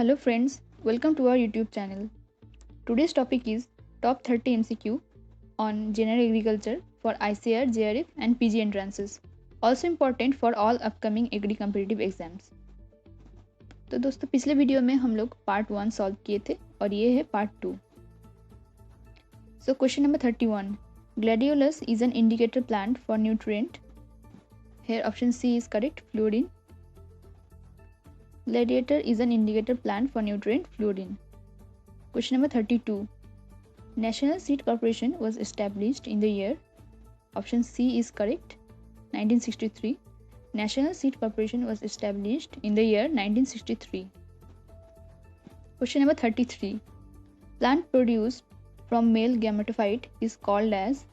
Hello friends, welcome to our YouTube channel. Today's topic is Top 30 MCQ on General Agriculture for ICAR JRF and PG Entrances. Also important for all upcoming Agri competitive exams. तो दोस्तों पिछले video में हम लोग part 1 solve किए थे और ये है part 2. So question number 31. Gladiolus is an indicator plant for nutrient. Here option C is correct, fluorine. Gladiator is an indicator plant for nutrient fluorine. Question number 32. National Seed Corporation was established in the year. Option C is correct, 1963. National Seed Corporation was established in the year 1963. Question number 33. Plant produced from male gametophyte is called as.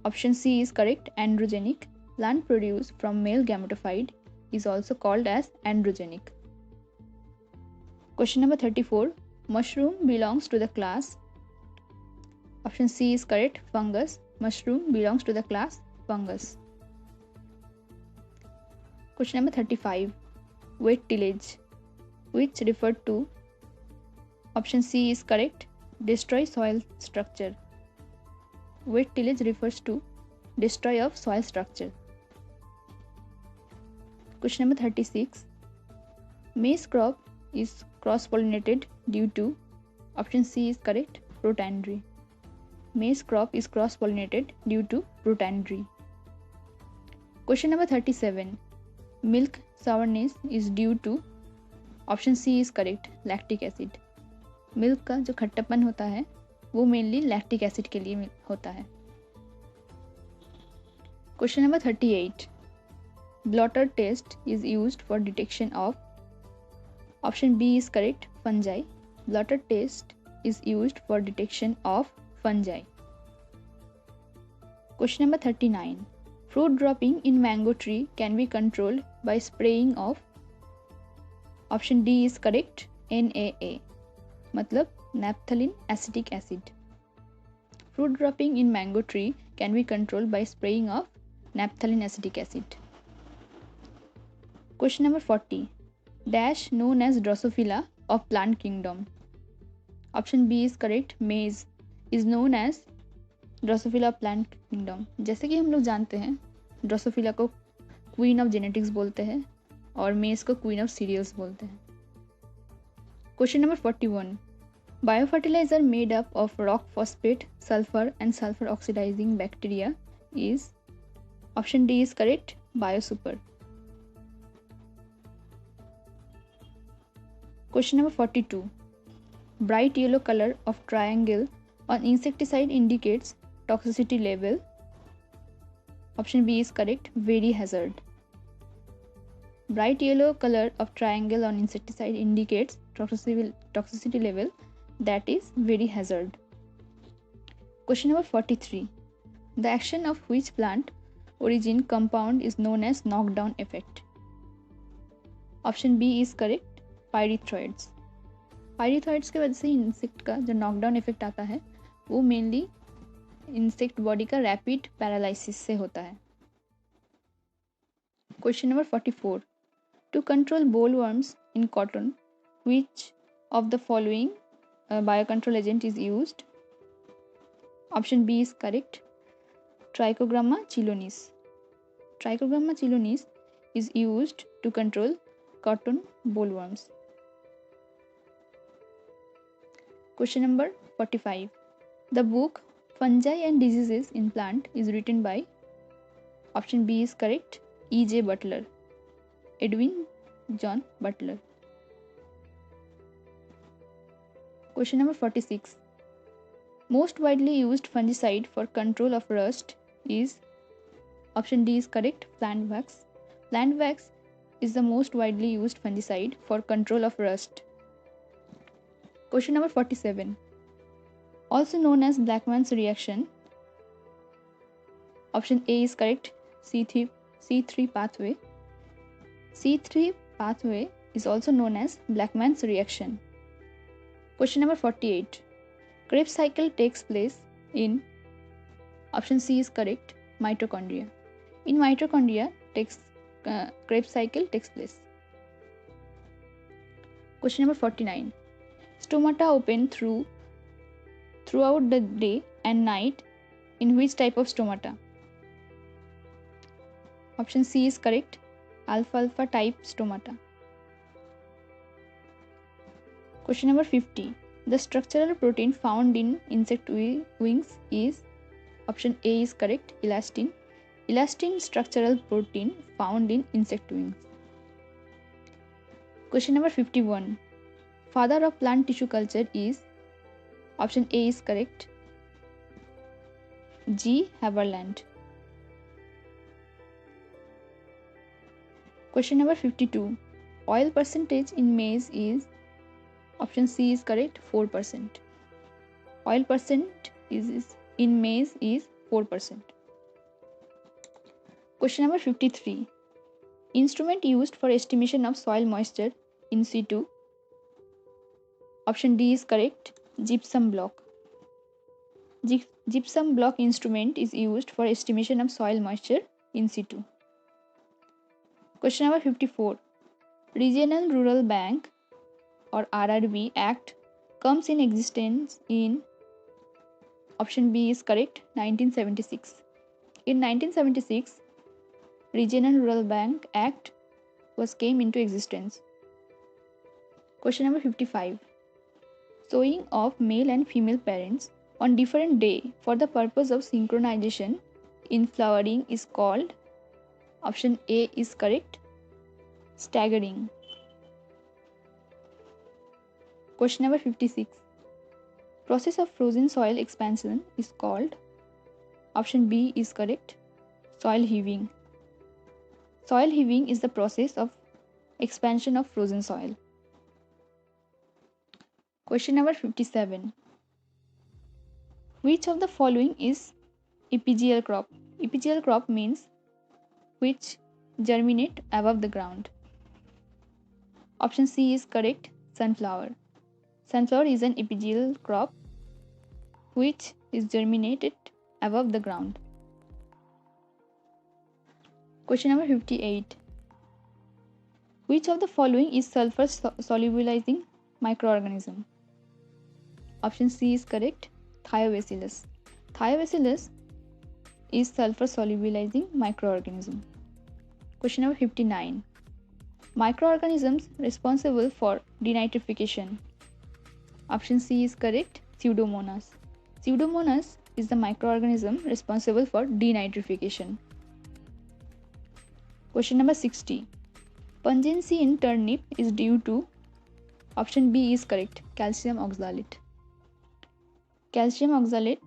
Option C is correct, androgenic. Plant produced from male gametophyte is also called as androgenic. Question number 34. Mushroom belongs to the class. Option C is correct, fungus. Mushroom belongs to the class fungus. Question number 35. Wet tillage, which referred to. Option C is correct, destroy soil structure. Wet tillage refers to destroy of soil structure. Question number 36. Maize crop is cross-pollinated due to. Option C is correct, protandry. Maize crop is cross-pollinated due to protandry. Question number 37. Milk sourness is due to. Option C is correct, lactic acid. Milk का जो खट्टापन होता है वो mainly lactic acid के लिए होता है. Question number 38. Blotter test is used for detection of. Option B is correct, fungi. Blotter test is used for detection of fungi. Question number 39. Fruit dropping in mango tree can be controlled by spraying of. Option D is correct, NAA. मतलब naphthalene acetic acid. Fruit dropping in mango tree can be controlled by spraying of naphthalene acetic acid. Question number 40. Dash known as Drosophila of plant kingdom. Option B is correct, maize is known as Drosophila of plant kingdom. जैसे कि हम लोग जानते हैं Drosophila को queen of genetics बोलते हैं और मेज को क्वीन ऑफ सीरियल्स बोलते हैं. Question number 41. Biofertilizer made up of rock phosphate, sulfur and sulfur oxidizing bacteria is. Option D is correct, biosuper. Question number 42. Bright yellow color of triangle on insecticide indicates toxicity level. Option B is correct, very hazard. Bright yellow color of triangle on insecticide indicates toxicity level, that is very hazard. Question number 43. The action of which plant origin compound is known as knockdown effect? Option B is correct, pyrethroids. पायरीथ्रॉइड्स की वजह से insect का जो knockdown effect आता है वो mainly insect body का rapid paralysis से होता है. Question number 44. To control bollworms in cotton which of the following biocontrol agent is used? Option B is correct, Trichogramma chilonis. Trichogramma chilonis is used to control cotton bollworms. Question number 45. The book Fungi and Diseases in Plant is written by. Option B is correct, E.J. Butler, Edwin John Butler. Question number 46. Most widely used fungicide for control of rust is. Option D is correct, plant wax. Plant wax is the most widely used fungicide for control of rust. Question number 47. Also known as Blackman's reaction. Option A is correct, C3 pathway. C3 pathway is also known as Blackman's reaction. Question number 48. Krebs cycle takes place in. Option C is correct, mitochondria. In mitochondria, Krebs cycle takes place. Question number 49. Stomata open throughout the day and night in which type of stomata? Option C is correct. Alfalfa type stomata. Question number 50. The structural protein found in insect wings is, option A is correct, elastin. Elastin structural protein found in insect wings. Question number 51. Father of plant tissue culture is, option A is correct, G. Haberland. Question number 52. Oil percentage in maize is, option C is correct, 4%. Oil percent in maize is 4%. Question number 53. Instrument used for estimation of soil moisture in situ. Option D is correct, gypsum block. Gypsum block instrument is used for estimation of soil moisture in situ. Question number 54. Regional Rural Bank or RRB Act comes in existence in, option B is correct, 1976. In 1976, Regional Rural Bank Act came into existence. Question number 55. Sowing of male and female parents on different day for the purpose of synchronization in flowering is called, option A is correct, staggering. Question number 56. Process of frozen soil expansion is called, option B is correct, soil heaving. Soil heaving is the process of expansion of frozen soil. Question number 57. Which of the following is epigeial crop? Epigeial crop means which germinate above the ground. Option C is correct, sunflower. Sunflower is an epigeial crop which is germinated above the ground. Question number 58. Which of the following is sulfur solubilizing microorganism? Option C is correct, Thiobacillus. Thiobacillus is sulfur solubilizing microorganism. Question number 59. Microorganisms responsible for denitrification. Option C is correct, Pseudomonas. Pseudomonas is the microorganism responsible for denitrification. Question number 60. Pungency in turnip is due to, option B is correct, calcium oxalate. Calcium oxalate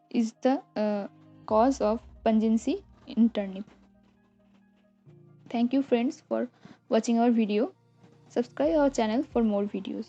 is the cause of pungency in turnip. Thank you friends for watching our video. Subscribe our channel for more videos.